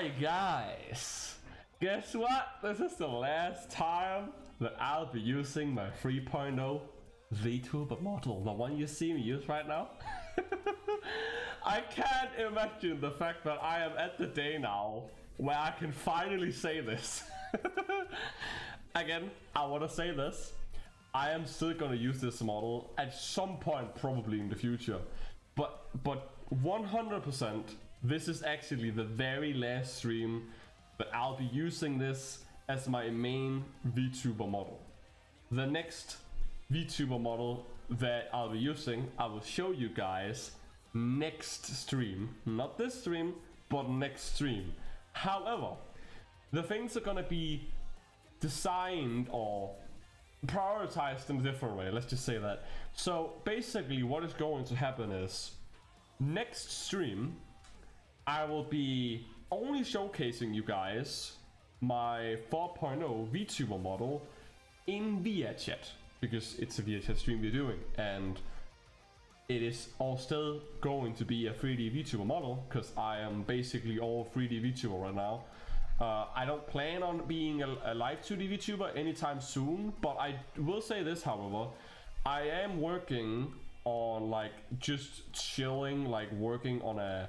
Hi guys! Guess what? This is the last time that I'll be using my 3.0 VTuber model, the one you see me use right now. I can't imagine the fact that I am at the day now where I can finally say this. Again, I want to say this. I am still gonna use this model at some point, probably in the future. But 100%, this is actually the very last stream that I'll be using this as my main VTuber model. The next VTuber model that I'll be using, I will show you guys next stream. Not this stream, but next stream. However, the things are gonna be designed or prioritized in a different way, let's just say that. So basically what is going to happen is, next stream I will be only showcasing you guys my 4.0 VTuber model in VRChat, because it's a VRChat stream we're doing, and it is all still going to be a 3D VTuber model, because I am basically all 3D VTuber right now. I don't plan on being a live 2D VTuber anytime soon, but I will say this, however, I am working on like just chilling, like working on a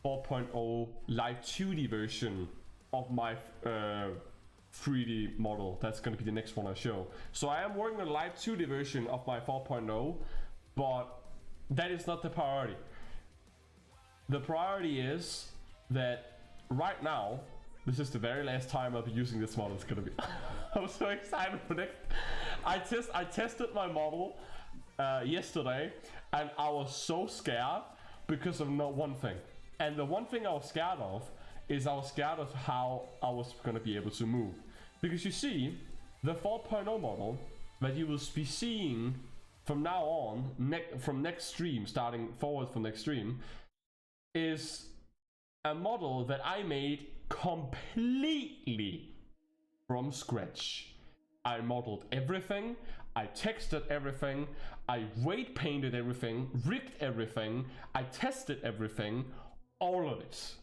4.0 live 2D version of my 3D model. That's going to be the next one I show. So I am working on a live 2D version of my 4.0, but that is not the priority. The priority is that right now, this is the very last time I'll be using this model. It's gonna be. I'm so excited for next. I tested my model yesterday, and I was so scared because of one thing. And the one thing I was scared of is I was scared of how I was gonna be able to move. Because you see, the 4.0 model that you will be seeing from now on, from next stream, starting forward from next stream, is a model that I made completely from scratch. I modeled everything, I textured everything, I weight painted everything, rigged everything, I tested everything, all of it.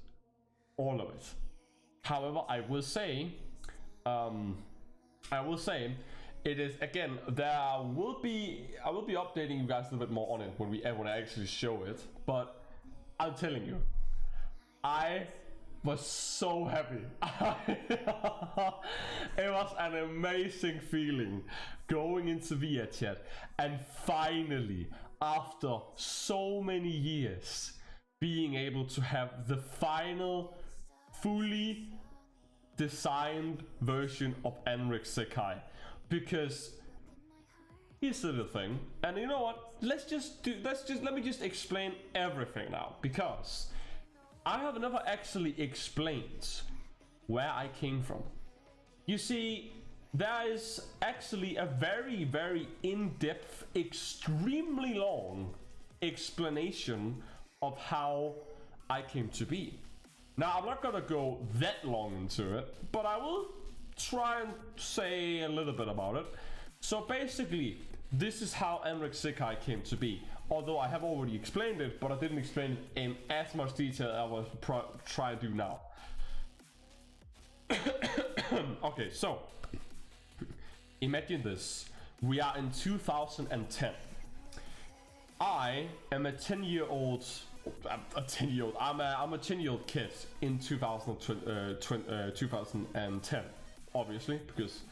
All of it. However, I will say, it is, again, I will be updating you guys a little bit more on it when I actually show it, but I'm telling you, I was so happy. It was an amazing feeling going into VRChat and finally, after so many years, being able to have the final, fully designed version of Anrex Zekai. Because here's the little thing, and you know what? Let me just explain everything now, because I have never actually explained where I came from. You see, there is actually a very, very in-depth, extremely long explanation of how I came to be. Now, I'm not gonna go that long into it, but I will try and say a little bit about it. So basically, this is how Anrex Zekai came to be. Although I have already explained it, but I didn't explain it in as much detail as I will try to do now. Okay, so imagine this. We are in 2010. I am a 10-year-old. I'm a 10-year-old kid in 2010, obviously, because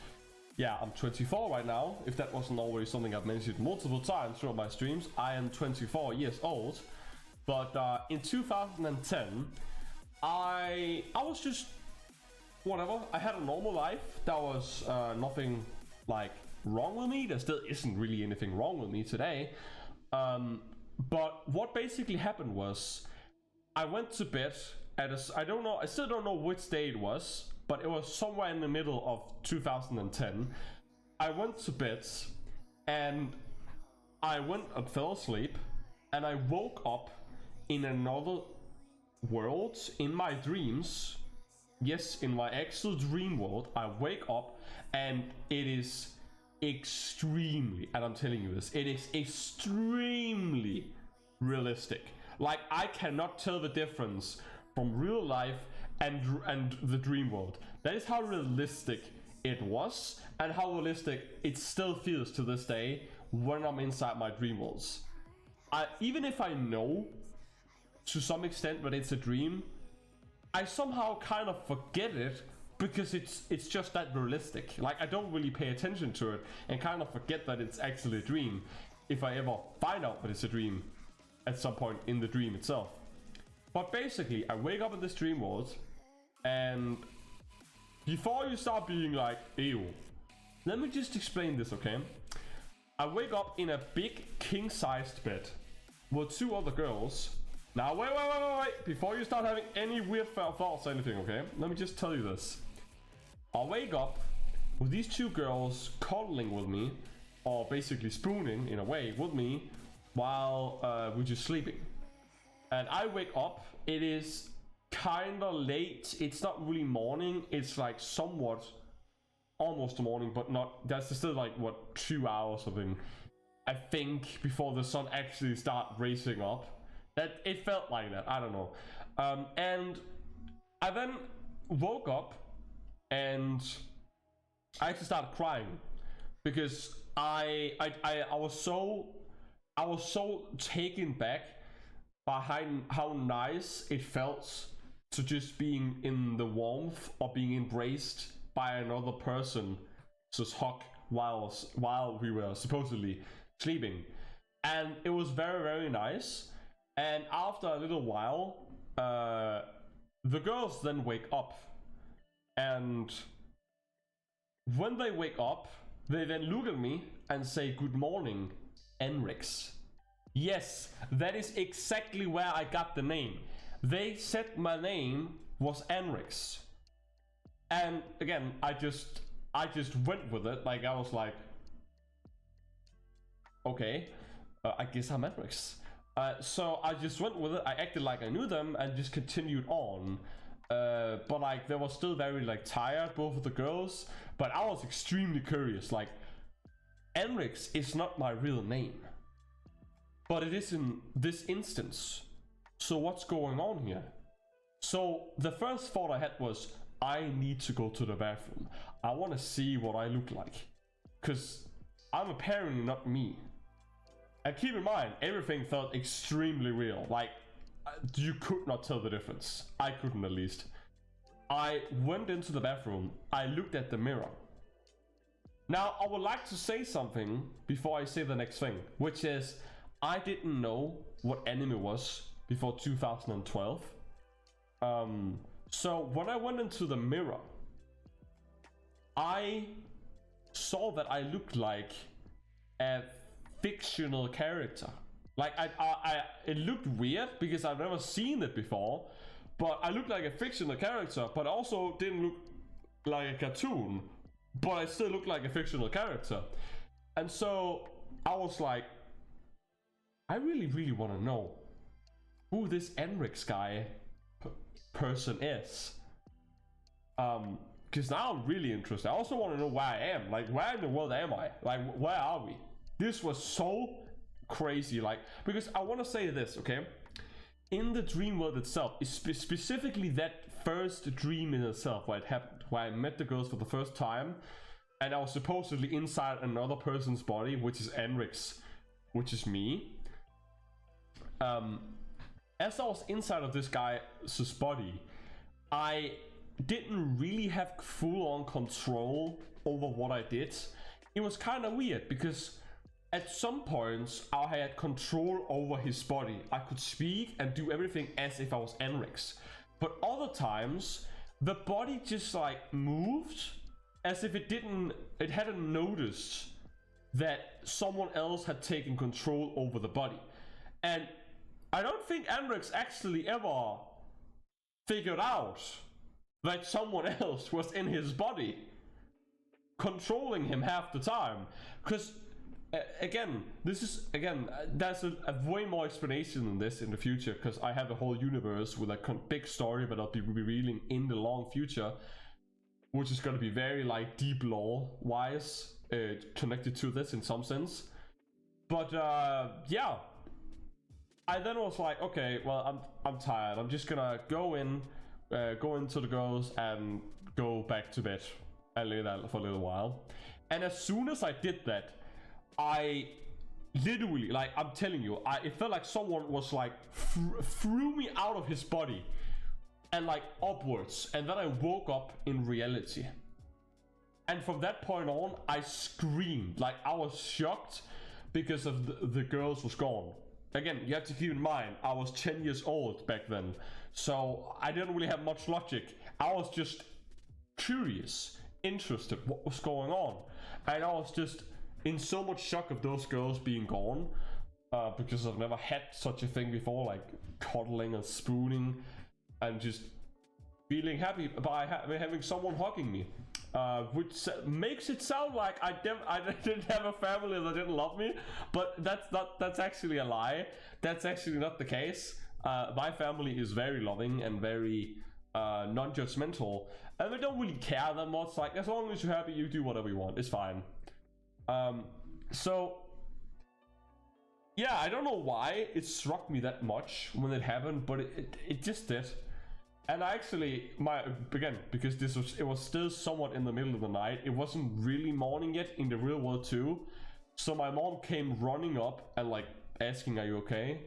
yeah, I'm 24 right now. If that wasn't already something I've mentioned multiple times throughout my streams, I am 24 years old. But in 2010, I was just whatever. I had a normal life. There was nothing like wrong with me. There still isn't really anything wrong with me today. But what basically happened was, I went to bed at I still don't know which day it was, but it was somewhere in the middle of 2010. I went to bed and I went and fell asleep, and I woke up in another world in my dreams. Yes, in my actual dream world, I wake up and it is extremely, and I'm telling you this, it is extremely realistic. Like, I cannot tell the difference from real life and the dream world. That is how realistic it was, and how realistic it still feels to this day when I'm inside my dream worlds. Even if I know to some extent that it's a dream, I somehow kind of forget it because it's just that realistic. Like, I don't really pay attention to it and kind of forget that it's actually a dream if I ever find out that it's a dream at some point in the dream itself. But basically, I wake up in this dream world, and before you start being like, ew, let me just explain this, okay? I wake up in a big king-sized bed with 2 other girls. Now, wait, before you start having any weird thoughts or anything, okay? Let me just tell you this. I wake up with these 2 girls cuddling with me, or basically spooning, in a way, with me, while we're just sleeping. And I wake up, it is kinda late, it's not really morning, it's like somewhat almost morning, but not, that's still like, what, 2 hours or something, I think, before the sun actually start racing up. That it felt like that, I don't know. And I then woke up and I actually started crying because I was so taken back by how nice it felt to just being in the warmth or being embraced by another person, just hug while we were supposedly sleeping. And it was very, very nice. And after a little while, the girls then wake up, and when they wake up, they then look at me and say, "Good morning, Anrex." Yes, that is exactly where I got the name. They said my name was Anrex. And again, I just went with it. Like, I was like, okay, I guess I'm Anrex. So I just went with it. I acted like I knew them and just continued on. But like, they were still very like tired, both of the girls. But I was extremely curious. Like, Anrex is not my real name, but it is in this instance. So what's going on here? So the first thought I had was, I need to go to the bathroom. I want to see what I look like, because I'm apparently not me. And keep in mind, everything felt extremely real. Like, you could not tell the difference. I couldn't, at least. I went into the bathroom. I looked at the mirror. Now, I would like to say something before I say the next thing, which is, I didn't know what anime was before 2012. So when I went into the mirror, I saw that I looked like a fictional character. Like, it looked weird because I've never seen it before, but I looked like a fictional character, but also didn't look like a cartoon, but I still looked like a fictional character. And so I was like, I really, really want to know who this Anrex guy person is. Because now I'm really interested. I also want to know where I am. Like, where in the world am I? Like, where are we? This was so crazy. Like, because I want to say this, okay? In the dream world itself, specifically that first dream in itself, where it happened, where I met the girls for the first time, and I was supposedly inside another person's body, which is Anrex, which is me. As I was inside of this guy's body, I didn't really have full-on control over what I did. It was kind of weird because at some points I had control over his body. I could speak and do everything as if I was Anrex. But other times the body just like moved as if it hadn't noticed that someone else had taken control over the body. And I don't think Anrex actually ever figured out that someone else was in his body, controlling him half the time. Because, there's a way more explanation than this in the future, because I have a whole universe with a big story that I'll be revealing in the long future, which is going to be very like deep lore-wise connected to this in some sense. But yeah. I then was like, okay, well, I'm tired. I'm just gonna go in go into the girls and go back to bed and lay that for a little while. And as soon as I did that, I literally, like, I'm telling you, it felt like someone was like threw me out of his body and like upwards, and then I woke up in reality. And from that point on, I screamed. Like, I was shocked because of the girls was gone. Again, you have to keep in mind, I was 10 years old back then, so I didn't really have much logic. I was just curious, interested what was going on, and I was just in so much shock of those girls being gone, because I've never had such a thing before, like cuddling and spooning and just feeling happy by having someone hugging me, which makes it sound like I didn't have a family that didn't love me, but that's actually a lie. That's actually not the case. My family is very loving and very non-judgmental, and they don't really care that much. Like, as long as you're happy, you do whatever you want, it's fine. So yeah, I don't know why it struck me that much when it happened, but it just did. And I actually, again, because it was still somewhat in the middle of the night, it wasn't really morning yet in the real world too, so my mom came running up and like asking, are you okay?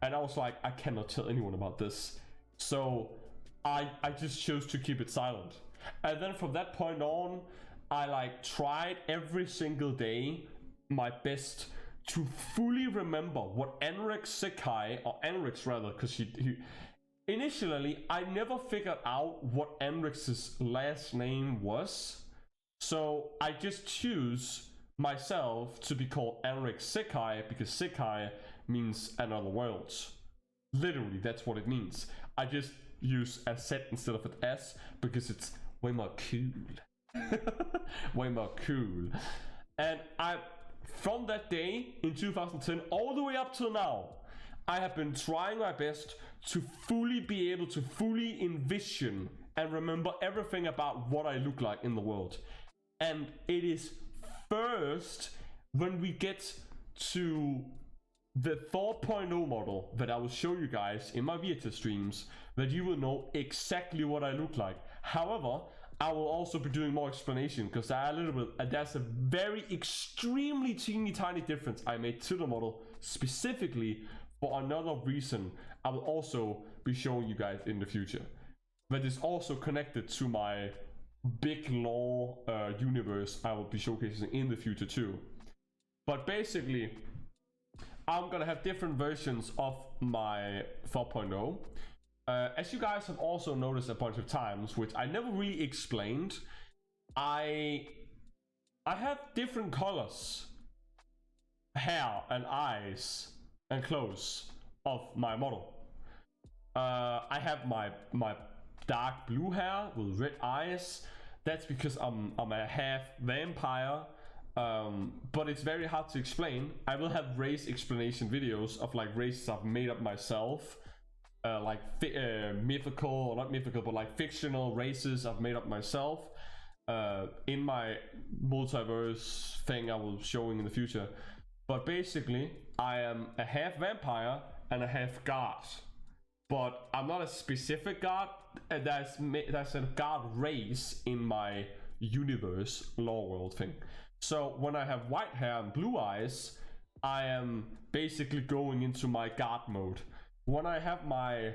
And I was like, I cannot tell anyone about this, so I just chose to keep it silent. And then from that point on, I like tried every single day my best to fully remember what Anrex Zekai, or Anrex rather, because he initially I never figured out what Anrex's last name was, so I just choose myself to be called Anrex Zekai because Zekai means another world. Literally, that's what it means. I just use a Z instead of an S because it's way more cool. Way more cool. And from that day in 2010 all the way up till now, I have been trying my best to fully be able to fully envision and remember everything about what I look like in the world. And it is first when we get to the 4.0 model that I will show you guys in my VTuber streams that you will know exactly what I look like. However, I will also be doing more explanation because there's a very extremely teeny tiny difference I made to the model specifically for another reason I will also be showing you guys in the future. That is also connected to my big lore universe I will be showcasing in the future too. But basically, I'm gonna have different versions of my 4.0. As you guys have also noticed a bunch of times, which I never really explained, I have different colors, hair and eyes and clothes of my model. I have my dark blue hair with red eyes. That's because I'm a half vampire, but it's very hard to explain. I will have race explanation videos of like races I've made up myself. Like mythical, or not mythical, but like fictional races I've made up myself in my multiverse thing I will showing in the future. But basically, I am a half vampire and a half god. But I'm not a specific god. That's a god race in my universe lore world thing. So when I have white hair and blue eyes, I am basically going into my god mode. When I have my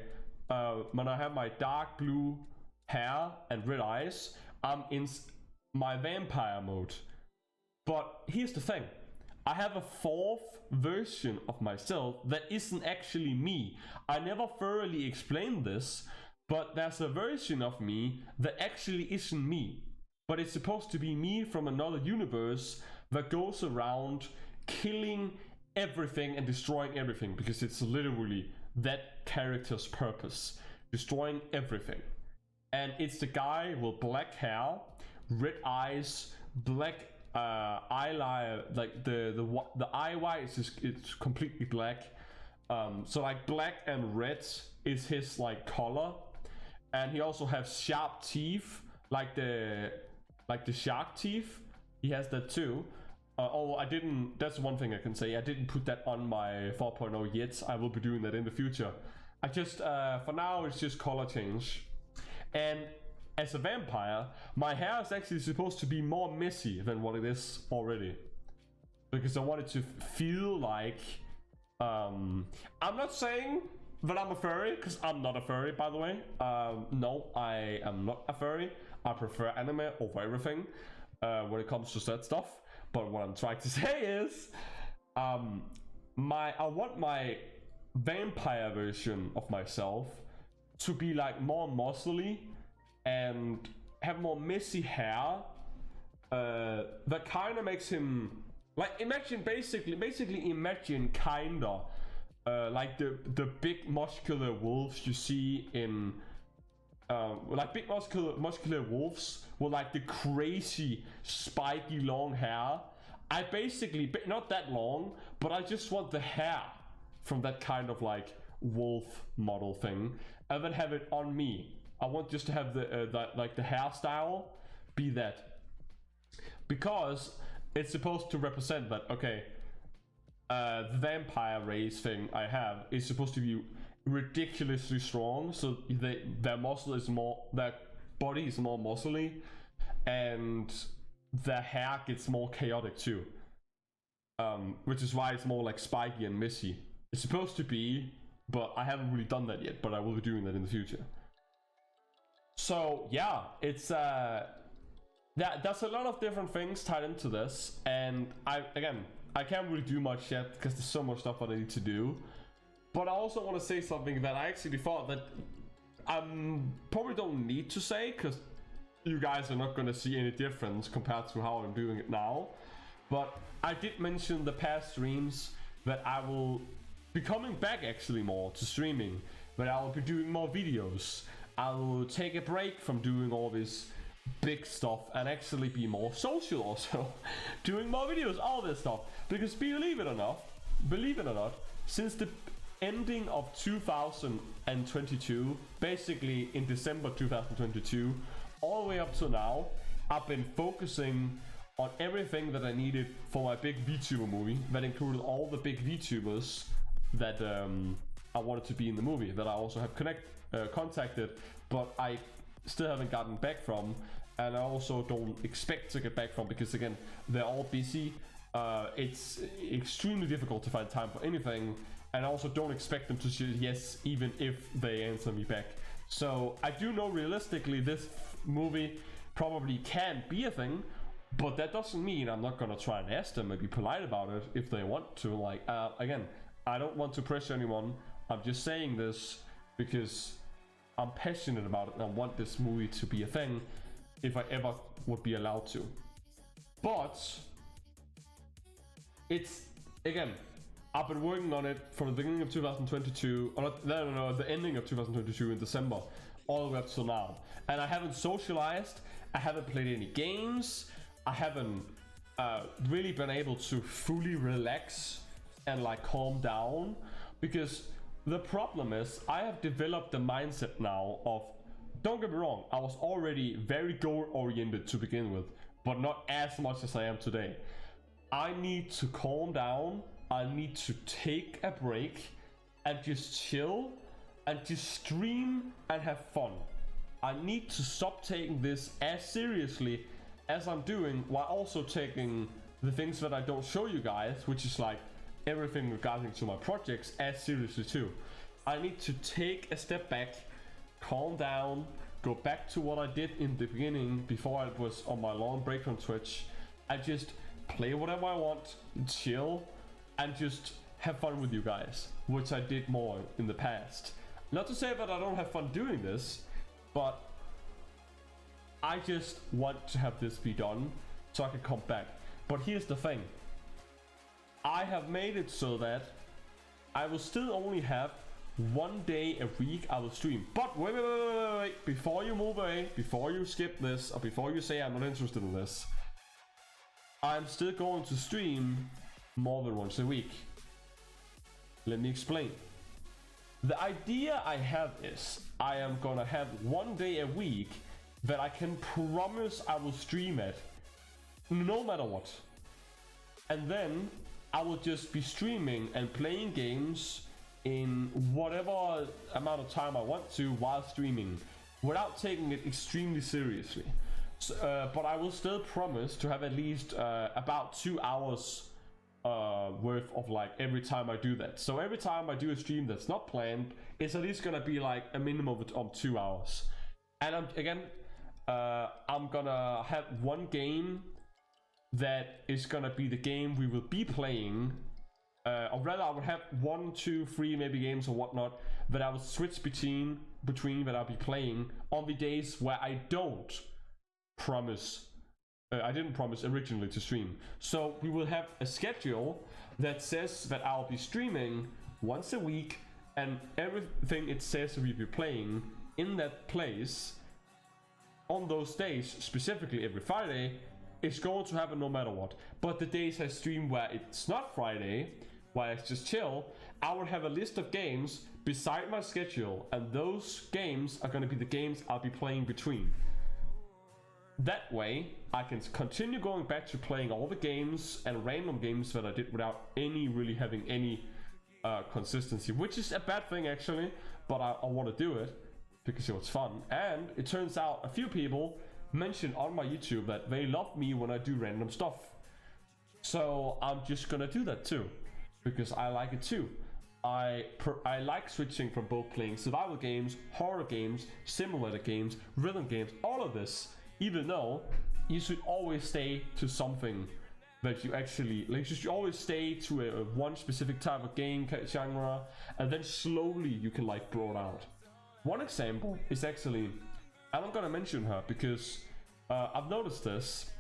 dark blue hair and red eyes, I'm in my vampire mode. But here's the thing, I have a fourth version of myself that isn't actually me. I never thoroughly explained this, but there's a version of me that actually isn't me. But it's supposed to be me from another universe that goes around killing everything and destroying everything, because it's literally that character's purpose, destroying everything. And it's the guy with black hair, red eyes, black eyeliner, like the eye white is it's completely black. So like black and red is his like color, and he also has sharp teeth, like the shark teeth. He has that too. That's one thing I can say, I didn't put that on my 4.0 yet. I will be doing that in the future. I just, for now, it's just color change. And as a vampire, my hair is actually supposed to be more messy than what it is already. Because I want it to feel like... I'm not saying that I'm a furry, because I'm not a furry, by the way. No, I am not a furry. I prefer anime over everything when it comes to that stuff. But what I'm trying to say is... I want my vampire version of myself to be like more muscly and have more messy hair that kind of makes him like basically imagine kinda like the big muscular wolves you see in like big muscular wolves with like the crazy spiky long hair. I basically, not that long, but I just want the hair from that kind of like wolf model thing, and then have it on me. I want just to have the like the hairstyle be that, because it's supposed to represent that. Okay, the vampire race thing I have is supposed to be ridiculously strong, so their muscle is more, their body is more muscly, and the hair gets more chaotic too, which is why it's more like spiky and messy. It's supposed to be, but I haven't really done that yet, but I will be doing that in the future. So yeah, it's there's a lot of different things tied into this, and I can't really do much yet because there's so much stuff that I need to do. But I also want to say something that I actually thought that I probably don't need to say, because you guys are not going to see any difference compared to how I'm doing it now. But I did mention the past streams that I will be coming back actually more to streaming, but I will be doing more videos. I will take a break from doing all this big stuff and actually be more social also, doing more videos, all this stuff. Because believe it or not, since the ending of 2022, basically in December 2022, all the way up to now, I've been focusing on everything that I needed for my big VTuber movie. That included all the big VTubers that I wanted to be in the movie, that I also have contacted, but I still haven't gotten back from, and I also don't expect to get back from, because again, they're all busy. It's extremely difficult to find time for anything, and I also don't expect them to say yes even if they answer me back. So I do know realistically this movie probably can be a thing, but that doesn't mean I'm not gonna try and ask them and be polite about it if they want to. Like, again, I don't want to pressure anyone. I'm just saying this because I'm passionate about it and I want this movie to be a thing if I ever would be allowed to. But it's, again, I've been working on it from the beginning of 2022, or no, the ending of 2022 in December, all the way up till now. And I haven't socialized, I haven't played any games, I haven't really been able to fully relax and like calm down, because the problem is I have developed the mindset now of, don't get me wrong, I was already very goal oriented to begin with, but not as much as I am today. I need to calm down, I need to take a break and just chill and just stream and have fun. I need to stop taking this as seriously as I'm doing, while also taking the things that I don't show you guys, which is like everything regarding to my projects, as seriously too. I need to take a step back, calm down, go back to what I did in the beginning before I was on my long break from Twitch. I just play whatever I want, chill, and just have fun with you guys, which I did more in the past. Not to say that I don't have fun doing this, but I just want to have this be done so I can come back. But here's the thing. I have made it so that I will still only have one day a week I will stream. But wait, before you move away, before you skip this, or before you say I'm not interested in this, I'm still going to stream more than once a week. Let me explain. The idea I have is I am gonna have one day a week that I can promise I will stream at, no matter what. And then I will just be streaming and playing games in whatever amount of time I want to while streaming. without taking it extremely seriously. So, but I will still promise to have at least about 2 hours worth of like every time I do that. So every time I do a stream that's not planned, it's at least gonna be like a minimum of 2 hours. And I'm gonna have one game that is gonna be the game we will be playing. Or rather, I would have 1, 2, 3 maybe games or whatnot that I will switch between that I'll be playing on the days where I don't promise. I didn't promise originally to stream. So we will have a schedule that says that I'll be streaming once a week, and everything it says we'll be playing in that place on those days, specifically every Friday, is going to happen no matter what. But the days I stream where it's not Friday, where it's just chill, I will have a list of games beside my schedule, and those games are going to be the games I'll be playing between. That way, I can continue going back to playing all the games and random games that I did without really having any consistency, which is a bad thing actually, but I want to do it because it was fun. And it turns out a few people mentioned on my YouTube that they love me when I do random stuff. So I'm just gonna do that too, because I like it too. I like switching from both playing survival games, horror games, simulator games, rhythm games, all of this. Even though you should always stay to something that you actually like, you should always stay to a one specific type of game genre, and then slowly you can like broaden out. One example is actually, and I'm gonna mention her because I've noticed this,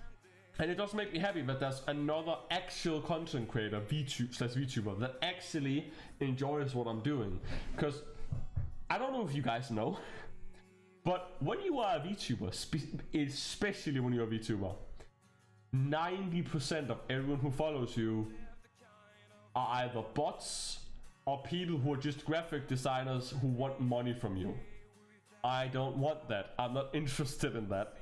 and it does make me happy that there's another actual content creator, VTuber, that actually enjoys what I'm doing. Because I don't know if you guys know, but when you are a VTuber, especially when you're a VTuber, 90% of everyone who follows you are either bots or people who are just graphic designers who want money from you. I don't want that. I'm not interested in that.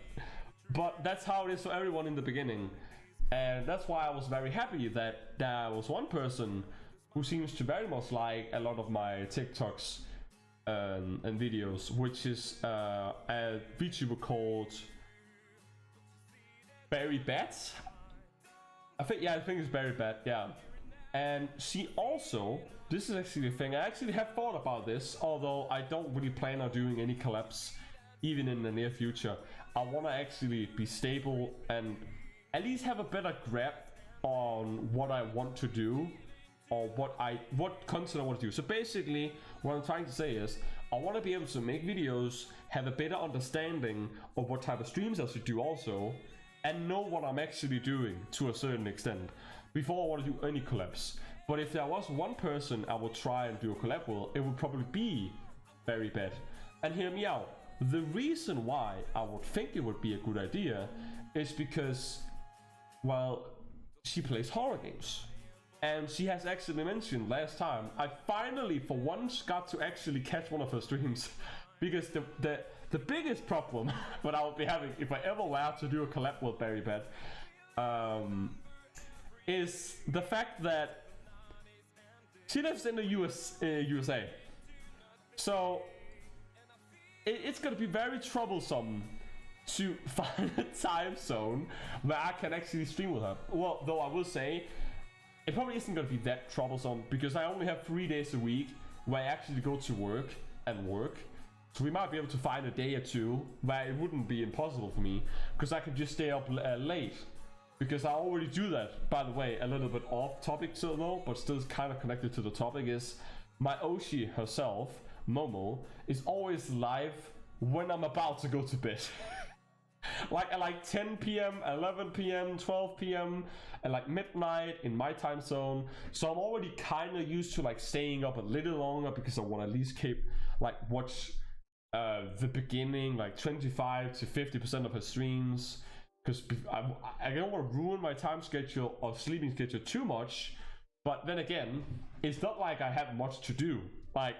But that's how it is for everyone in the beginning. And that's why I was very happy that there was one person who seems to very much like a lot of my TikToks and videos, which is a VTuber called Barry Bats. I think it's Barry Bat, yeah. And she also, this is actually the thing, I actually have thought about this, although I don't really plan on doing any collabs even in the near future. I want to actually be stable and at least have a better grip on what I want to do, or what content I want to do. So basically what I'm trying to say is I want to be able to make videos, have a better understanding of what type of streams I should do also, and know what I'm actually doing to a certain extent before I want to do any collabs. But if there was one person I would try and do a collab with, it would probably be Very Bad. And hear me out. The reason why I would think it would be a good idea is because, well, she plays horror games. And she has actually mentioned last time, I finally for once got to actually catch one of her streams. Because the biggest problem that I would be having if I ever were to do a collab with Barry Bad is the fact that she lives in the USA. So it's gonna be very troublesome to find a time zone where I can actually stream with her. Well, though I will say, it probably isn't gonna be that troublesome because I only have 3 days a week where I actually go to work. So we might be able to find a day or two where it wouldn't be impossible for me, because I could just stay up late. Because I already do that, by the way, a little bit off topic so though, but still kind of connected to the topic, is my Oshi herself, Momo, is always live when I'm about to go to bed. Like at like 10 p.m, 11 p.m, 12 p.m, and like midnight in my time zone. So I'm already kind of used to like staying up a little longer because I want to at least keep watch the beginning, like 25 to 50% of her streams, because I don't want to ruin my time schedule or sleeping schedule too much. But then again, it's not like I have much to do. Like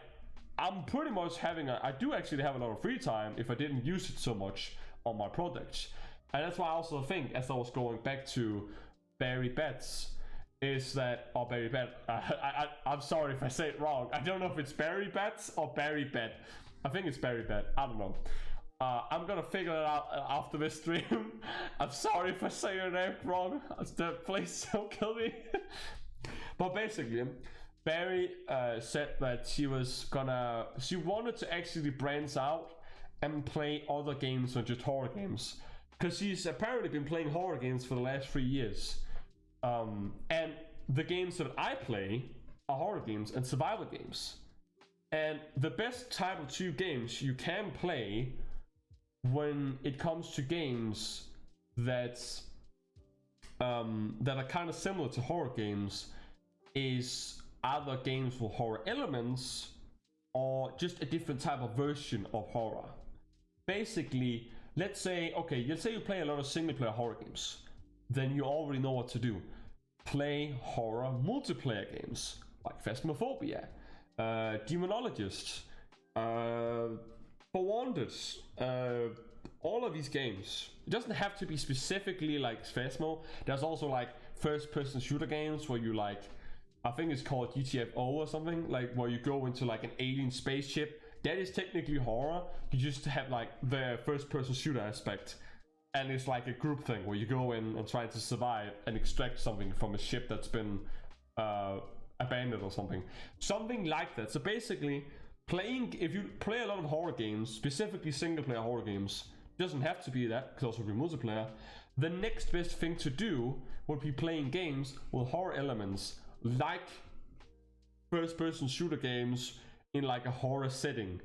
I'm pretty much having I do actually have a lot of free time if I didn't use it so much on my projects. And that's why I also think, as I was going back to Barry Bats, is that, or Barry Bat, I'm sorry if I say it wrong. I don't know if it's Barry Bats or Barry Bat. I think it's Barry Bat. I don't know. I'm gonna figure it out after this stream. I'm sorry if I say your name wrong. Please don't kill me. But basically, Barry said that she wanted to actually branch out and play other games than just horror games. Because she's apparently been playing horror games for the last 3 years. And the games that I play are horror games and survival games. And the best type of 2 games you can play when it comes to games that are kind of similar to horror games is either games with horror elements or just a different type of version of horror. Basically, let's say you play a lot of single player horror games, then you already know what to do. Play horror multiplayer games like Phasmophobia, Demonologist, VODS, all of these games. It doesn't have to be specifically like Phasmo. There's also like first person shooter games where you like, I think it's called GTFO or something, like where you go into like an alien spaceship. That is technically horror. You just have like the first person shooter aspect, and it's like a group thing where you go in and try to survive and extract something from a ship that's been abandoned or something like that. So basically, if you play a lot of horror games, specifically single player horror games, doesn't have to be that, could also be multiplayer. The next best thing to do would be playing games with horror elements, like first person shooter games in like a horror setting.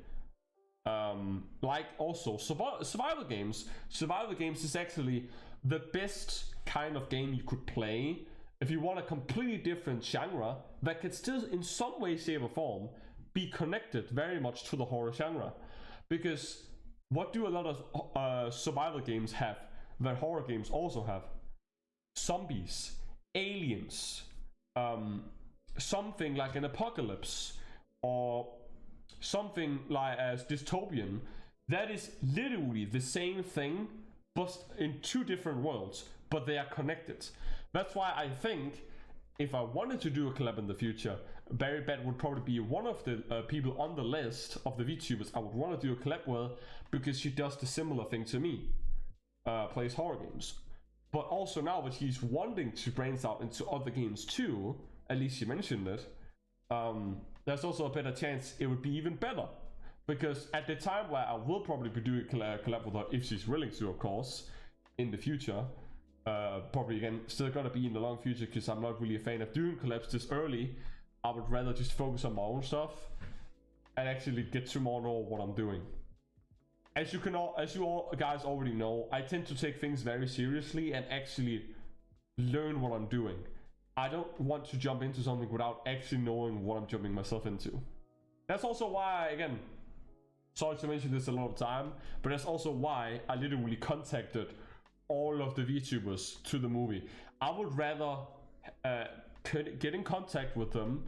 Like also survival games. Survival games is actually the best kind of game you could play if you want a completely different genre that could still in some way, shape or form be connected very much to the horror genre. Because what do a lot of survival games have that horror games also have? Zombies, aliens, something like an apocalypse, or something like as dystopian. That is literally the same thing, but in 2 different worlds, but they are connected. That's why I think if I wanted to do a collab in the future, Barry Bat would probably be one of the people on the list of the VTubers I would want to do a collab with, because she does the similar thing to me, plays horror games. But also now that she's wanting to branch out into other games too, at least she mentioned it, there's also a better chance it would be even better. Because at the time where I will probably be doing a collab with her, if she's willing to, of course, in the future, probably again still gonna be in the long future, because I'm not really a fan of doing collabs this early. I would rather just focus on my own stuff and actually get to more know what I'm doing. As you all guys already know, I tend to take things very seriously and actually learn what I'm doing. I don't want to jump into something without actually knowing what I'm jumping myself into. That's also why, again, sorry to mention this a lot of time, but that's also why I literally contacted all of the VTubers to the movie. I would rather get in contact with them,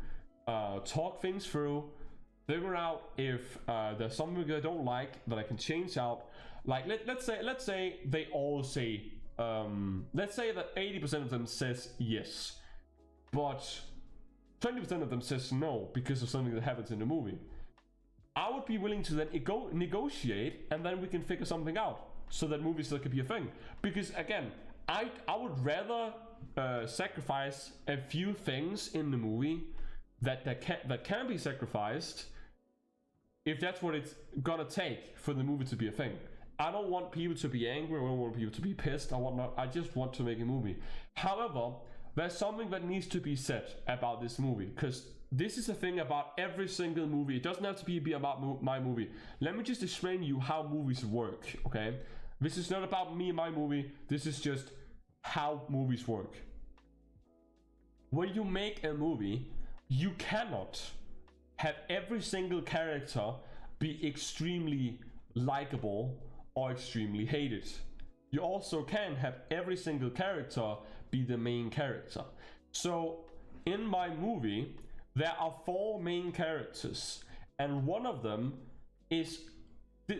talk things through, figure out if there's something I don't like that I can change out. Like let's say they all say, let's say that 80% of them says yes, but 20% of them says no because of something that happens in the movie. I would be willing to then negotiate, and then we can figure something out so that movie still could be a thing. Because again, I would rather sacrifice a few things in the movie that can be sacrificed if that's what it's gonna take for the movie to be a thing. I don't want people to be angry, I don't want people to be pissed, I just want to make a movie. However, there's something that needs to be said about this movie, because this is a thing about every single movie. It doesn't have to be about my movie. Let me just explain to you how movies work, okay? This is not about me and my movie, this is just how movies work. When you make a movie, you cannot have every single character be extremely likable or extremely hated. You also can have every single character be the main character. So in my movie, there are 4 main characters, and one of them is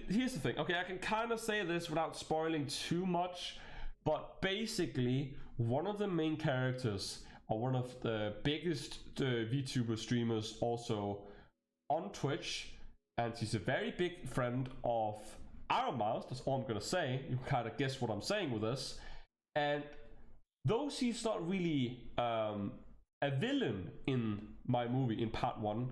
here's the thing. Okay, I can kind of say this without spoiling too much, but basically one of the main characters are one of the biggest VTuber streamers also on Twitch, and she's a very big friend of Iron Mouse, that's all I'm gonna say. You kind of guess what I'm saying with this. And though she's not really a villain in my movie in part 1,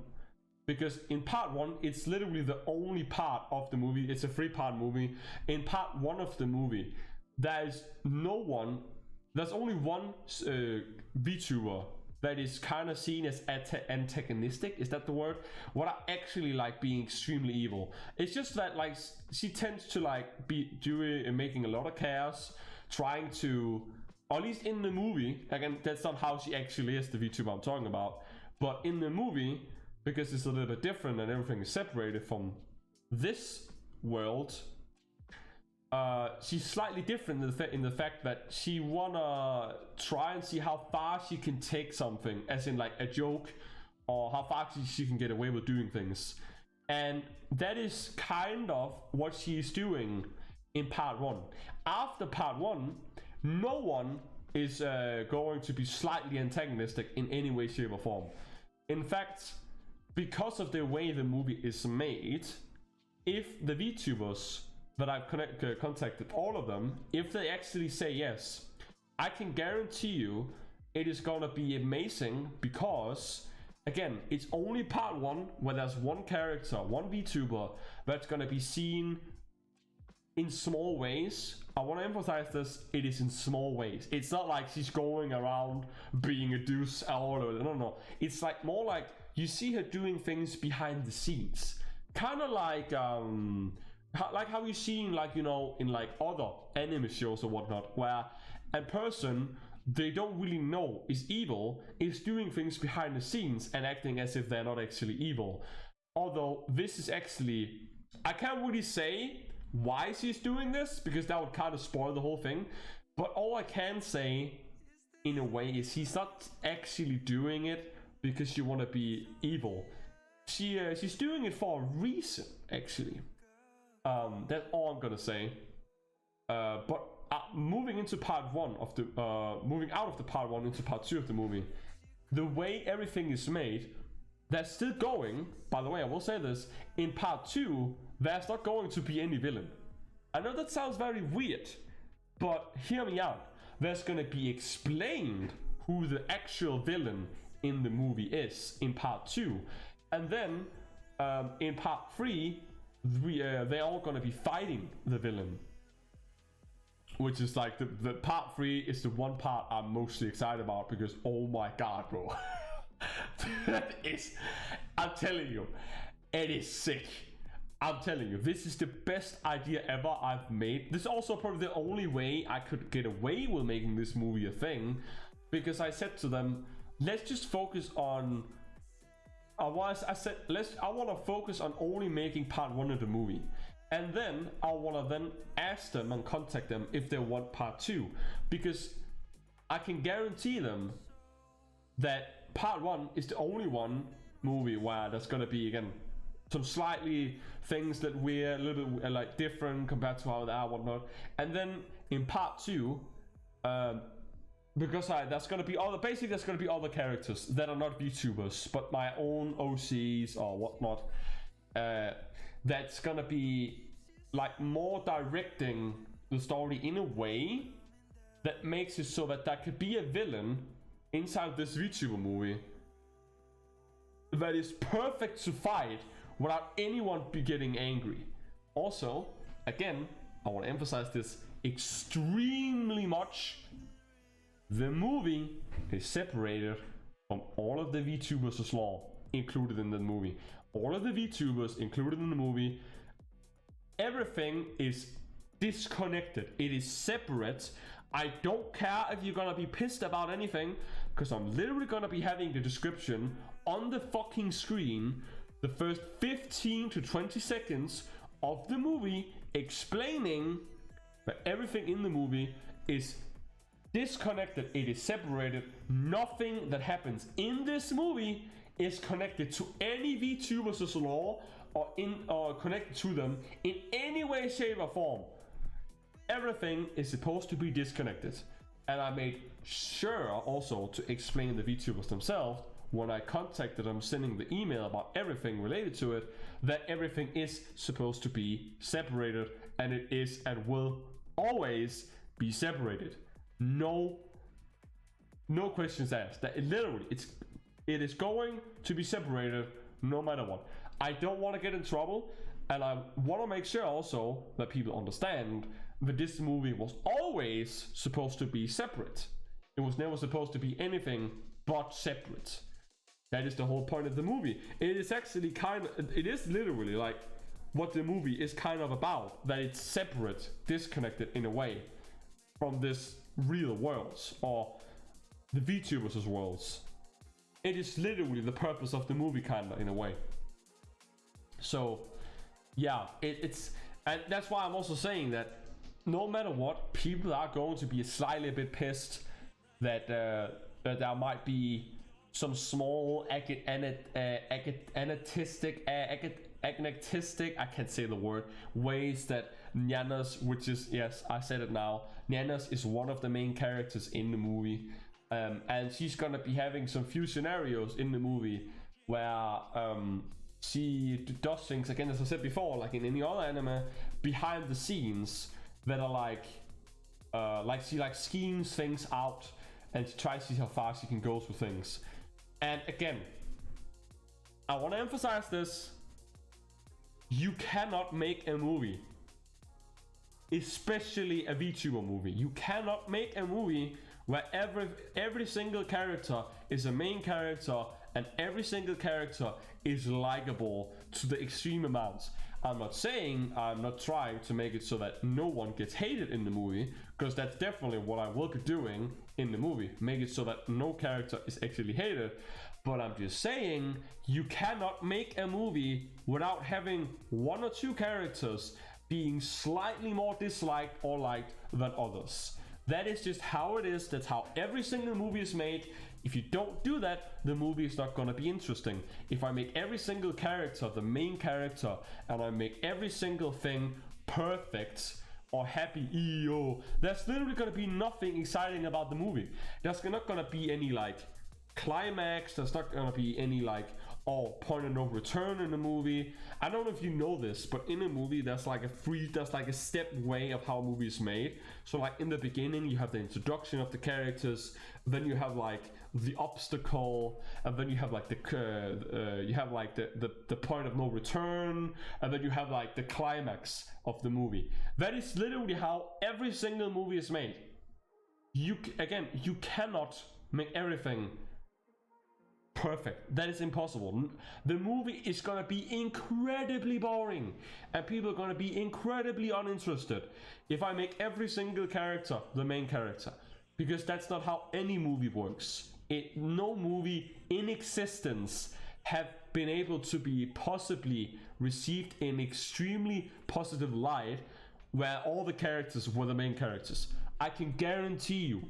because in part 1 it's literally the only part of the movie, it's a 3-part movie. In part 1 of the movie, there's only one VTuber that is kind of seen as antagonistic, is that the word? What I actually like being extremely evil. It's just that like she tends to like be doing and making a lot of chaos, trying to, or at least in the movie, again, that's not how she actually is, the VTuber I'm talking about, but in the movie, because it's a little bit different and everything is separated from this world, she's slightly different in the fact that she wanna try and see how far she can take something, as in like a joke, or how far she can get away with doing things. And that is kind of what she's doing in part 1. After part 1, no one is going to be slightly antagonistic in any way, shape, or form. In fact, because of the way the movie is made, if the VTubers that I've contacted, all of them, if they actually say yes, I can guarantee you it is gonna be amazing, because again, it's only part 1 where there's one character, one VTuber that's gonna be seen in small ways. I want to emphasize this, it is in small ways. It's not like she's going around being a deuce all over. No. It's like more like you see her doing things behind the scenes. Kind of like how you've seen, like, you know, in like other anime shows or whatnot, where a person they don't really know is evil is doing things behind the scenes and acting as if they're not actually evil. Although this is actually, I can't really say why she's doing this, because that would kind of spoil the whole thing. But all I can say in a way is she's not actually doing it because she want to be evil. She's doing it for a reason, actually. That's all I'm gonna say. But moving into part 1 of the moving out of the part 1 into part 2 of the movie, the way everything is made, that's still going. By the way, I will say this, in part 2 there's not going to be any villain. I know that sounds very weird, but hear me out. There's gonna be explained who the actual villain in the movie is in part 2, and then in part 3 they're all gonna be fighting the villain, which is like the part 3 is the one part I'm mostly excited about, because oh my god, bro. That is, I'm telling you, it is sick. I'm telling you, this is the best idea ever I've made. This is also probably the only way I could get away with making this movie a thing, because I said to them, let's just focus on, I want to focus on only making part 1 of the movie, and then I want to then ask them and contact them if they want part 2, because I can guarantee them that part 1 is the only one movie where there's gonna be, again, some slightly things that we're a little bit like different compared to how they are, whatnot. And then in part 2, because there's gonna be other characters that are not VTubers, but my own OCs or whatnot. That's gonna be like more directing the story in a way that makes it so that there could be a villain inside this VTuber movie that is perfect to fight without anyone be getting angry. Also, again, I want to emphasize this extremely much. The movie is separated from all of the VTubers' lore included in the movie. All of the VTubers included in the movie, everything is disconnected. It is separate. I don't care if you're gonna be pissed about anything, because I'm literally gonna be having the description on the fucking screen the first 15 to 20 seconds of the movie, explaining that everything in the movie is disconnected. It is separated. Nothing that happens in this movie is connected to any VTubers' lore or connected to them in any way, shape, or form. Everything is supposed to be disconnected, and I made sure also to explain the VTubers themselves when I contacted them, sending the email about everything related to it, that everything is supposed to be separated and it is and will always be separated. No questions asked. That literally, it is going to be separated no matter what. I don't want to get in trouble, and I want to make sure also that people understand that this movie was always supposed to be separate. It was never supposed to be anything but separate. That is the whole point of the movie. It is actually it is literally like what the movie is kind of about. That it's separate, disconnected in a way from this real worlds or the VTubers' worlds. It is literally the purpose of the movie, kinda, in a way. So, yeah, it's and that's why I'm also saying that no matter what, people are going to be slightly a bit pissed that that there might be some small anarchistic, I can't say the word, ways that Nyanas, which is, yes, I said it now, Nyanas is one of the main characters in the movie, and she's gonna be having some few scenarios in the movie where she does things, again, as I said before, like in any other anime, behind the scenes that are like she like schemes things out and she tries to see how far she can go through things. And again, I want to emphasize this: you cannot make a movie, especially a VTuber movie. You cannot make a movie where every single character is a main character and every single character is likable to the extreme amounts. I'm not trying to make it so that no one gets hated in the movie, because that's definitely what I will be doing in the movie, make it so that no character is actually hated. But I'm just saying, you cannot make a movie without having one or two characters being slightly more disliked or liked than others. That is just how it is. That's how every single movie is made. If you don't do that, the movie is not going to be interesting. If I make every single character the main character, and I make every single thing perfect or happy, there's literally going to be nothing exciting about the movie. There's not going to be any like climax. There's not going to be any like point of no return in the movie. I don't know if you know this, but in a movie there's like a step way of how a movie is made. So like in the beginning you have the introduction of the characters, then you have like the obstacle, and then you have like the point of no return, and then you have like the climax of the movie. That is literally how every single movie is made. You cannot make everything perfect. That is impossible. The movie is gonna be incredibly boring, and people are gonna be incredibly uninterested if I make every single character the main character, because that's not how any movie works. No movie in existence have been able to be possibly received in extremely positive light where all the characters were the main characters. I can guarantee you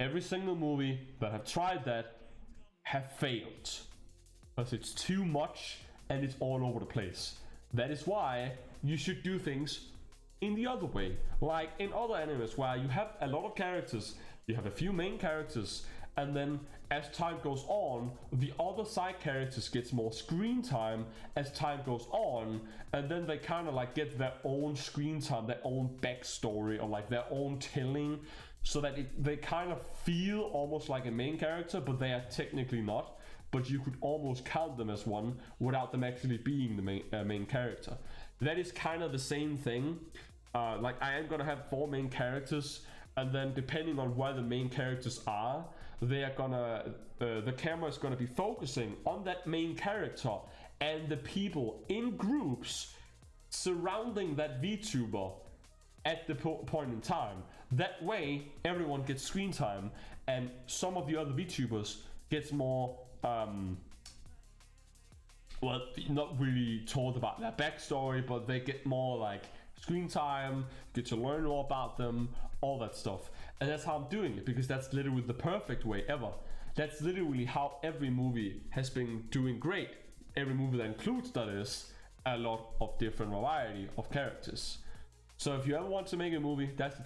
every single movie that have tried that have failed, because it's too much and it's all over the place. That is why you should do things in the other way, like in other animes where you have a lot of characters, you have a few main characters, and then as time goes on, the other side characters gets more screen time as time goes on, and then they kind of like get their own screen time, their own backstory, or like their own telling, so that they kind of feel almost like a main character, but they are technically not. But you could almost count them as one without them actually being the main character. That is kind of the same thing. Like I am gonna have 4 main characters, and then depending on where the main characters are, they are gonna the camera is gonna be focusing on that main character and the people in groups surrounding that VTuber at the point in time. That way everyone gets screen time, and some of the other VTubers gets more well, not really told about their backstory, but they get more like screen time, get to learn more about them, all that stuff. And that's how I'm doing it, because that's literally the perfect way ever. That's literally how every movie has been doing great. Every movie that includes, that is, a lot of different variety of characters. So if you ever want to make a movie, that's a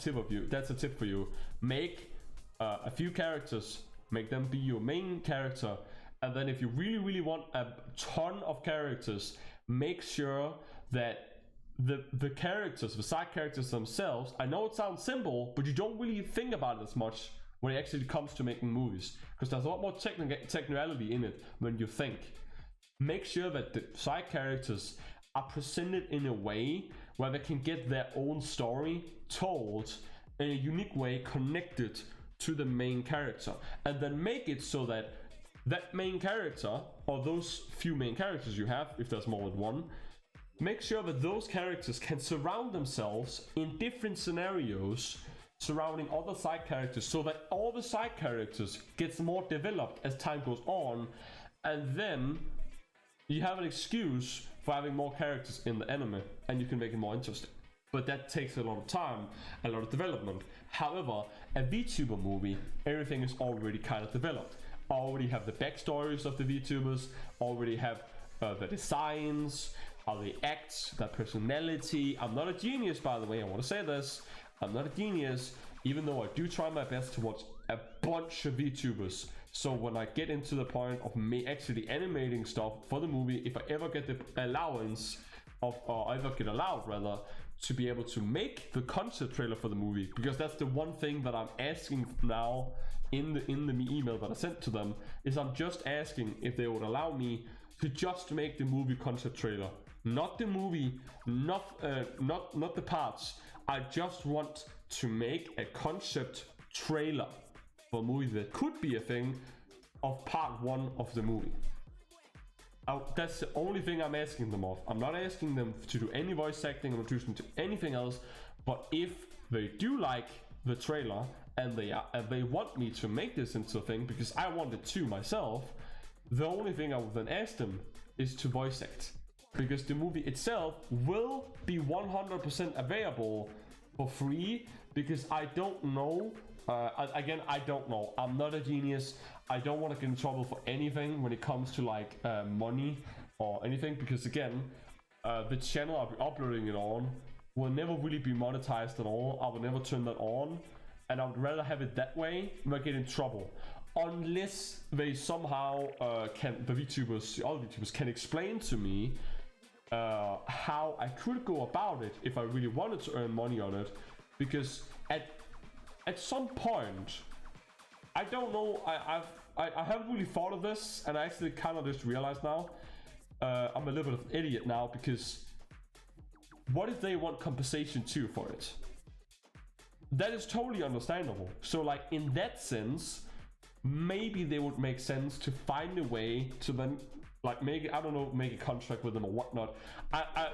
tip for you. Make a few characters, make them be your main character, and then if you really want a ton of characters, make sure that the characters, the side characters themselves. I know it sounds simple, but you don't really think about it as much when it actually comes to making movies, because there's a lot more technicality in it when you think. Make sure that the side characters are presented in a way where they can get their own story told in a unique way, connected to the main character, and then make it so that that main character, or those few main characters you have, if there's more than one, make sure that those characters can surround themselves in different scenarios surrounding other side characters, so that all the side characters gets more developed as time goes on, and then you have an excuse for having more characters in the anime, and you can make it more interesting. But that takes a lot of time, a lot of development. However, a VTuber movie, everything is already kind of developed. Already have the backstories of the VTubers, already have the designs, how they act, their personality. I'm not a genius, by the way, I want to say this. I'm not a genius, even though I do try my best to watch a bunch of VTubers. So when I get into the point of me actually animating stuff for the movie, if I ever get the allowance of, or ever get allowed rather, to be able to make the concept trailer for the movie, because that's the one thing that I'm asking now in the email that I sent to them, is I'm just asking if they would allow me to just make the movie concept trailer, not the movie, not the parts. I just want to make a concept trailer for a movie that could be a thing of part 1 of the movie. That's the only thing I'm asking them of. I'm not asking them to do any voice acting or introduction to anything else, but if they do like the trailer and they want me to make this into a thing, because I want it to myself, the only thing I would then ask them is to voice act, because the movie itself will be 100% available for free, because I don't know. Again, I don't know. I'm not a genius. I don't want to get in trouble for anything when it comes to like money or anything, because again, the channel I'll be uploading it on will never really be monetized at all. I will never turn that on, and I would rather have it that way than get in trouble, unless they somehow can, the VTubers, all VTubers can explain to me how I could go about it if I really wanted to earn money on it, because at some point, I don't know, I haven't really thought of this, and I actually kind of just realized now, I'm a little bit of an idiot now, because what if they want compensation too for it? That is totally understandable. So like in that sense, maybe they would make sense to find a way to then like make it, I don't know, make a contract with them or whatnot.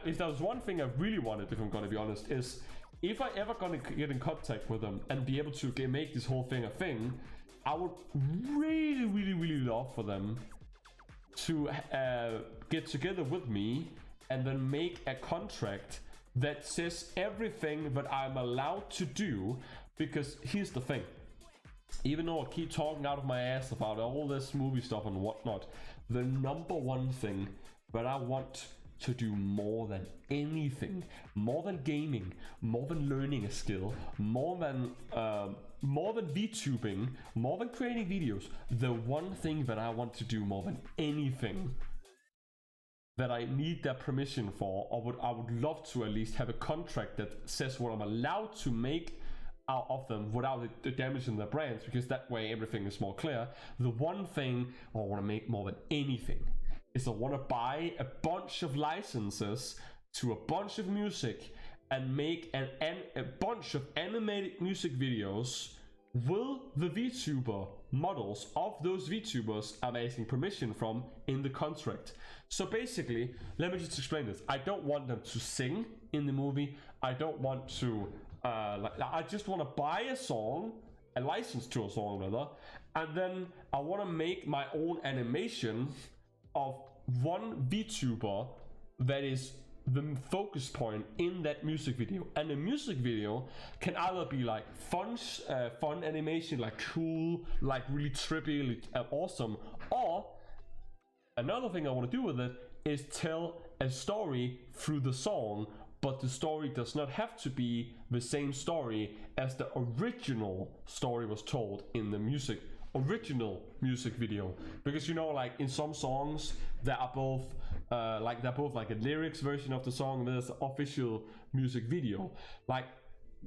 If there was one thing I really wanted, if I'm gonna be honest, is if I ever gonna get in contact with them and be able to make this whole thing a thing, I would really love for them to get together with me and then make a contract that says everything that I'm allowed to do. Because here's the thing, even though I keep talking out of my ass about all this movie stuff and whatnot, the number one thing that I want to do more than anything, more than gaming, more than learning a skill, more than VTubing, more than creating videos, the one thing that I want to do more than anything, that I need their permission for, or I would love to at least have a contract that says what I'm allowed to make out of them without damaging their brands, because that way everything is more clear. The one thing I want to make more than anything is I want to buy a bunch of licenses to a bunch of music and make a bunch of animated music videos with the VTuber models of those VTubers I'm asking permission from in the contract. So basically, let me just explain this. I don't want them to sing in the movie. I don't want to I just want to buy a song, a license to a song rather, and then I want to make my own animation of one VTuber that is the focus point in that music video. And the music video can either be like fun animation, like cool, like really trippy, awesome, or another thing I want to do with it is tell a story through the song, but the story does not have to be the same story as the original story was told in the original music video. Because you know, like in some songs there are both Like they're both like a lyrics version of the song, and there's an official music video. Like,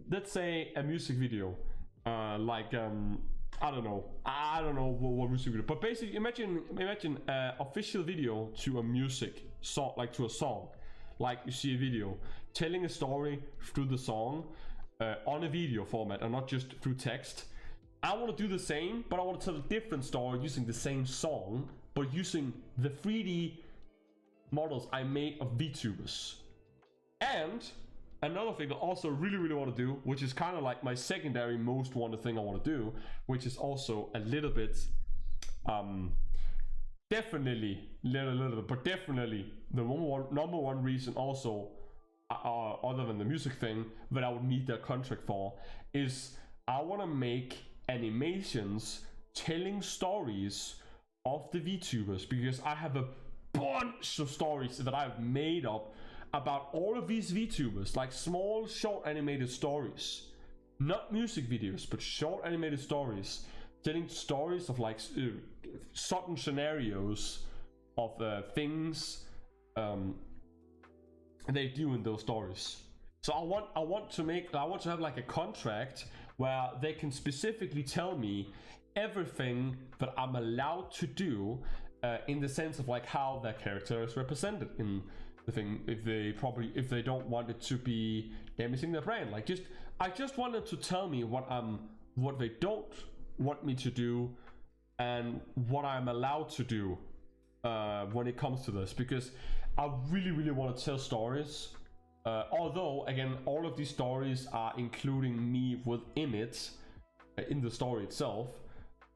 let's say a music video, I don't know what music video, but basically imagine an official video to a music song, like to a song. Like you see a video telling a story through the song on a video format and not just through text. I want to do the same, but I want to tell a different story using the same song, but using the 3D models I made of VTubers. And another thing I also really want to do, which is kind of like my secondary most wanted thing I want to do, which is also a little bit definitely the number one reason also, other than the music thing, that I would need that contract for, is I want to make animations telling stories of the VTubers, because I have a bunch of stories that I've made up about all of these VTubers, like small short animated stories, not music videos, but short animated stories, telling stories of like certain scenarios of things they do in those stories. So I want to have like a contract where they can specifically tell me everything that I'm allowed to do, in the sense of like how their character is represented in the thing, if they don't want it to be damaging their brand. Like, I just want them to tell me what they don't want me to do and what I'm allowed to do when it comes to this, because I really want to tell stories. Although again, all of these stories are including me within it, in the story itself.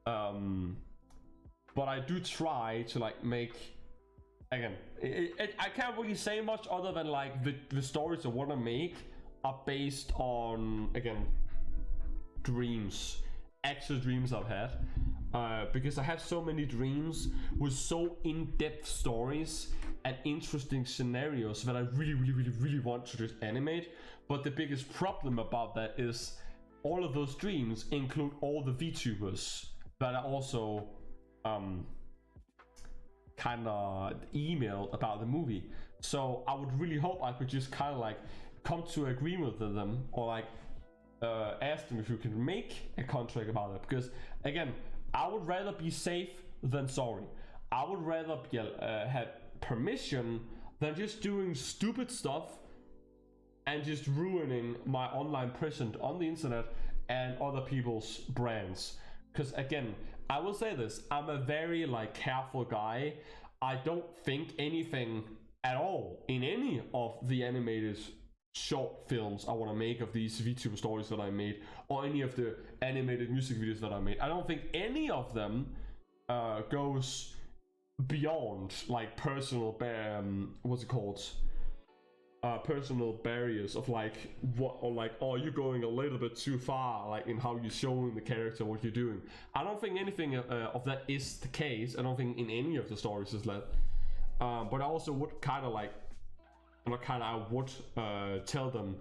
But I do try to like make, again, I can't really say much other than like the stories I want to make are based on, again, dreams, actual dreams I've had, because I have so many dreams with so in-depth stories and interesting scenarios that I really want to just animate. But the biggest problem about that is all of those dreams include all the VTubers that are also kind of emailed about the movie. So I would really hope I could just kind of like come to agreement with them, or like ask them if you can make a contract about it. Because again, I would rather be safe than sorry. I would rather be, have permission than just doing stupid stuff and just ruining my online presence on the internet and other people's brands. Because again, I will say this, I'm a very like careful guy. I don't think anything at all in any of the animated short films I want to make of these VTuber stories that I made, or any of the animated music videos that I made. I don't think any of them goes beyond like personal personal barriers of like what, or like, oh, you're going a little bit too far, like in how you're showing the character what you're doing. I don't think anything of that is the case. I don't think in any of the stories is that. But I also would kind of like, I would tell them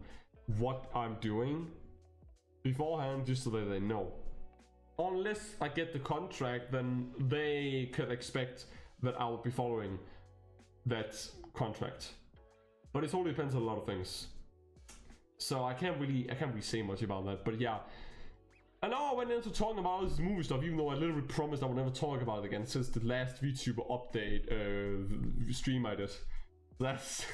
what I'm doing beforehand, just so that they know. Unless I get the contract, then they could expect that I will be following that contract. But it totally depends on a lot of things. So I can't really say much about that. But yeah. And now I went into talking about this movie stuff, even though I literally promised I would never talk about it again since the last VTuber update stream I did. That's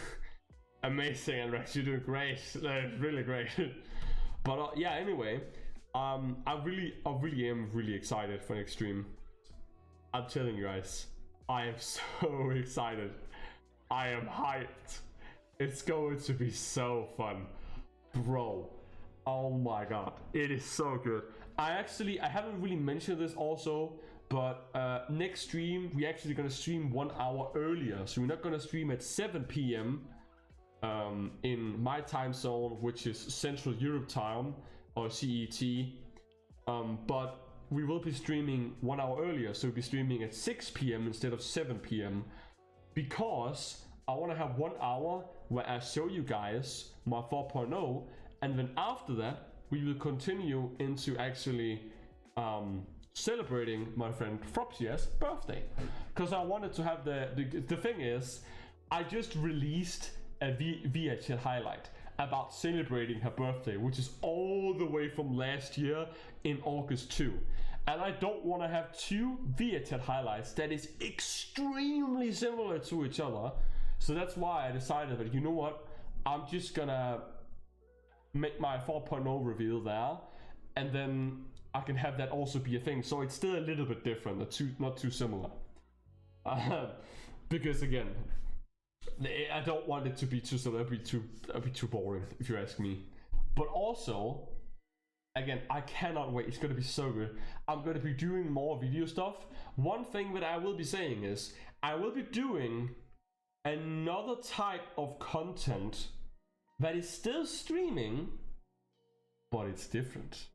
amazing, Anrex. You're doing great. That's really great. But yeah, anyway, I really am really excited for next stream. I'm telling you guys, I am so excited. I am hyped. It's going to be so fun, bro. Oh my god, it is so good. I haven't really mentioned this also, but next stream we actually gonna stream 1 hour earlier. So we're not gonna stream at 7 p.m. In my time zone, which is Central Europe time, or CET. But we will be streaming 1 hour earlier, so we'll be streaming at 6 p.m. instead of 7 p.m. because I want to have 1 hour where I show you guys my 4.0, and then after that we will continue into actually celebrating my friend Fropsia's birthday, because I wanted to have the thing is, I just released a VHL highlight about celebrating her birthday, which is all the way from last year in August too. And I don't want to have two VHL highlights that is extremely similar to each other. So that's why I decided that, you know what, I'm just gonna make my 4.0 reveal there, and then I can have that also be a thing. So it's still a little bit different, not too similar. Because again, I don't want it to be too similar. It'd be too boring if you ask me. But also, again, I cannot wait. It's gonna be so good. I'm gonna be doing more video stuff. One thing that I will be saying is I will be doing another type of content that is still streaming, but it's different.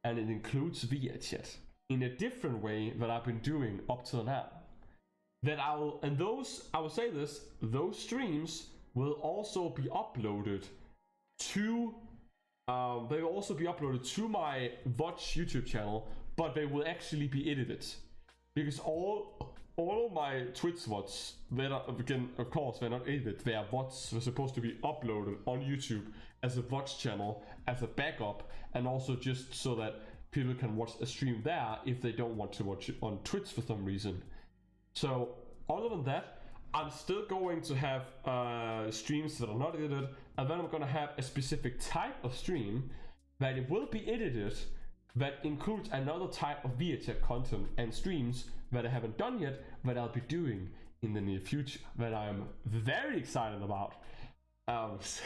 And it includes VR chat in a different way that I've been doing up till now. That I will say this, those streams will also be uploaded to they will also be uploaded to my VODS YouTube channel, but they will actually be edited. Because all of my Twitch VODs, again, of course, they're not edited. They are VODs. They're supposed to be uploaded on YouTube as a VODS channel, as a backup, and also just so that people can watch a stream there if they don't want to watch it on Twitch for some reason. So, other than that, I'm still going to have streams that are not edited, and then I'm going to have a specific type of stream that it will be edited, that includes another type of VHS content and streams that I haven't done yet, that I'll be doing in the near future, that I am very excited about. It's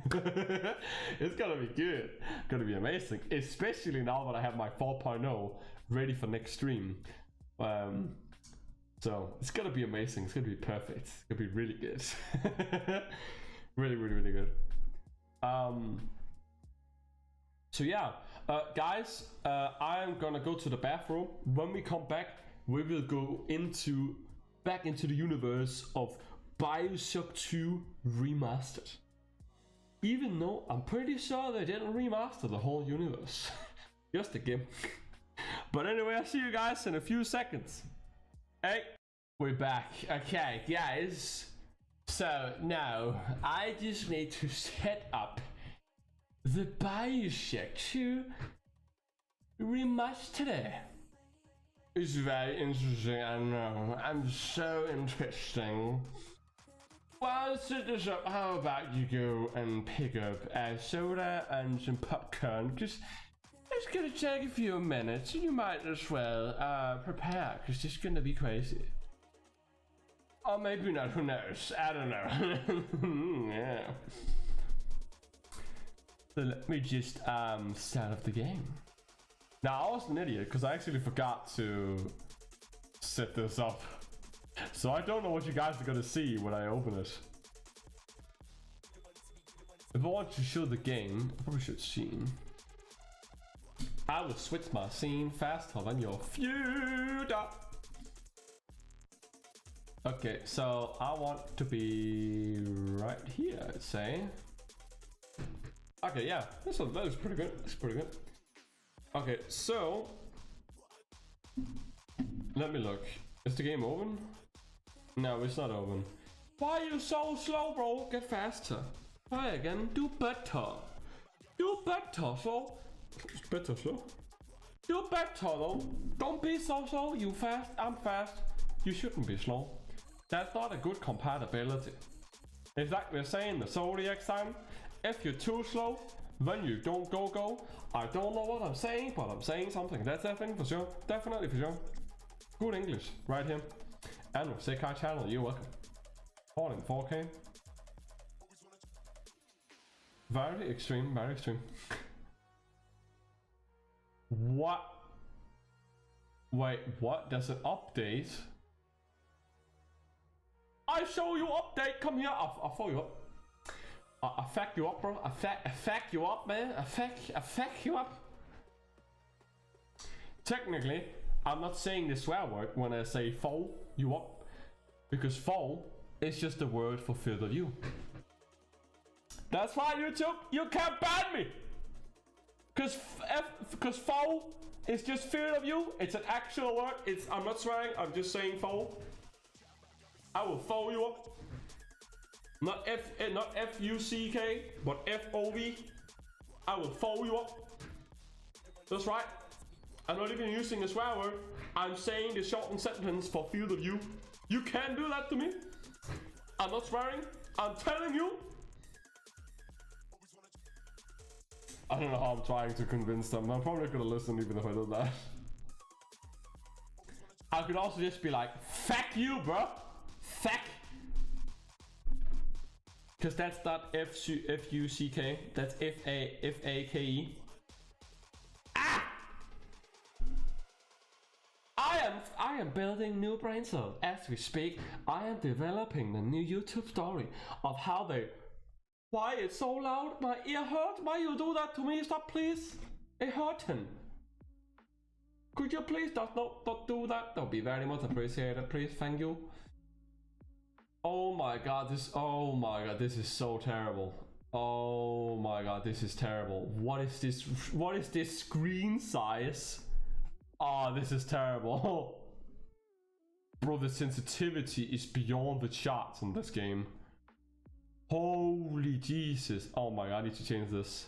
gonna be good, gonna be amazing, especially now that I have my 4.0 ready for next stream. So it's gonna be amazing, it's gonna be perfect, it's gonna be really good. really good. So yeah, guys, I am gonna go to the bathroom. When we come back, we will go back into the universe of BioShock 2 Remastered. Even though I'm pretty sure they didn't remaster the whole universe. Just a game. But anyway, I'll see you guys in a few seconds. Hey, we're back. Okay, guys. So now, I just need to set up the BioShock 2 Remastered. It's very interesting, I know. I'm so interesting. Well, set this up. How about you go and pick up a soda and some popcorn? Because it's gonna take a few minutes, and you might as well prepare, because it's gonna be crazy. Or maybe not, who knows? I don't know. Yeah. So let me just start up the game. Now, I was an idiot because I actually forgot to set this up. So I don't know what you guys are gonna see when I open it. If I want to show the game, I probably should scene. I will switch my scene faster than your future. Okay, so I want to be right here, I'd say. Okay, yeah, that is pretty good. That's pretty good. Okay, so let me look. Is the game open? No, it's not open. Why are you so slow, bro? Get faster. Try again. Do better. Do better, so. Better, slow. Do better, though. Don't be so slow. You fast. I'm fast. You shouldn't be slow. That's not a good compatibility. It's like we're saying the Zodiac sign. If you're too slow, then you don't go. I don't know what I'm saying, but I'm saying something. That's a thing for sure. Definitely for sure. Good English, right here. Anrex, Zekai channel, you're welcome. All in 4K. Very extreme, very extreme. What? Wait, what? Does it update? I show you update. Come here. I'll follow you up. I fuck you up, bro. I fuck you up, man. I fuck you up. Technically, I'm not saying the swear word when I say fold you up, because fold is just a word for field of view. That's why YouTube, you can't ban me. Because fold is just field of view. It's an actual word. I'm not swearing. I'm just saying fold. I will fold you up. Not F-U-C-K, but F-O-V. I will follow you up. That's right. I'm not even using a swear word. I'm saying the shortened sentence for field of view. You can't do that to me. I'm not swearing. I'm telling you. I don't know how I'm trying to convince them. I'm probably not gonna listen even if I did that. I could also just be like, fuck you, bro. Fuck. Because that's not F-U-C-K. That's F-A-K-E. Ah! I am building new brain cells as we speak. I am developing the new YouTube story of how they... Why it's so loud? My ear hurts. Why you do that to me? Stop, please. It hurting. Could you please don't do that? That would be very much appreciated. Please, thank you. Oh my god, this is so terrible. Oh my god, this is terrible. What is this? What is this screen size? Oh, this is terrible. Bro, the sensitivity is beyond the charts in this game. Holy Jesus. Oh my god, I need to change this.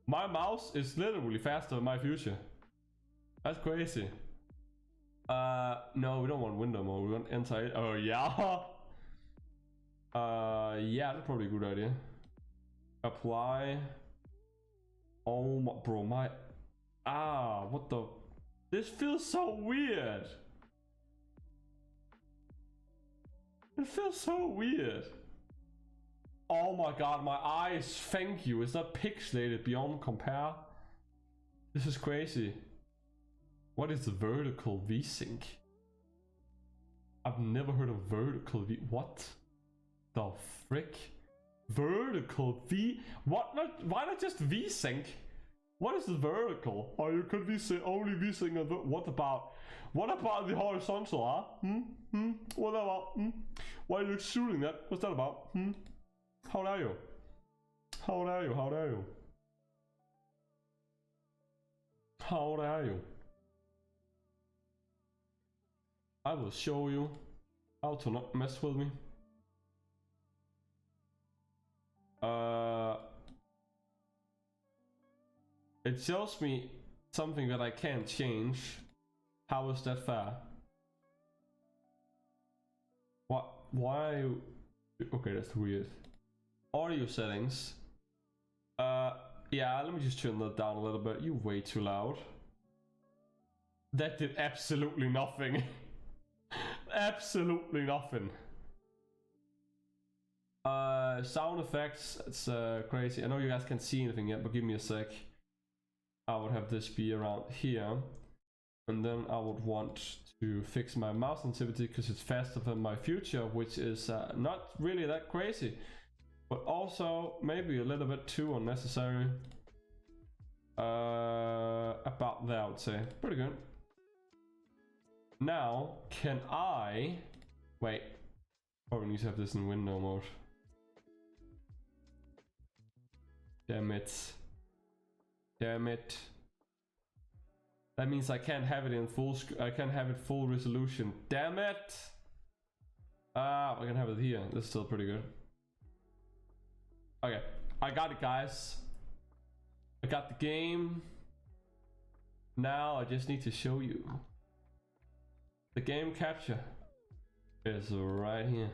My mouse is literally faster than my future. That's crazy. No, we don't want window mode. We want anti. Oh yeah. Yeah, that's probably a good idea. Apply. Oh my, bro, my. What the? This feels so weird. It feels so weird. Oh my god, my eyes. Thank you. Is that pixelated beyond compare? This is crazy. What is the vertical V-sync? I've never heard of vertical V. What the frick? Vertical V? What? Not, why not just V-sync? What is the vertical? Oh, you could V-sync, only V-sync. What about the horizontal? Huh? What about? Why are you shooting that? What's that about? How old are you? How old are you? How old are you? How old are you? I will show you how to not mess with me. It shows me something that I can't change. How is that fair? What? Why? Okay, that's weird. Audio settings. Yeah, let me just turn that down a little bit. You're way too loud. That did absolutely nothing. Absolutely nothing. Sound effects, it's crazy. I know you guys can't see anything yet, but give me a sec. I would have this be around here, and then I would want to fix my mouse sensitivity because it's faster than my future, which is not really that crazy, but also maybe a little bit too unnecessary. About that, I would say. Pretty good. Now, can I... Wait. Probably need to have this in window mode. Damn it. Damn it. That means I can't have it in I can't have it full resolution. Damn it! I can have it here. This is still pretty good. Okay. I got it, guys. I got the game. Now I just need to show you. The game capture is right here.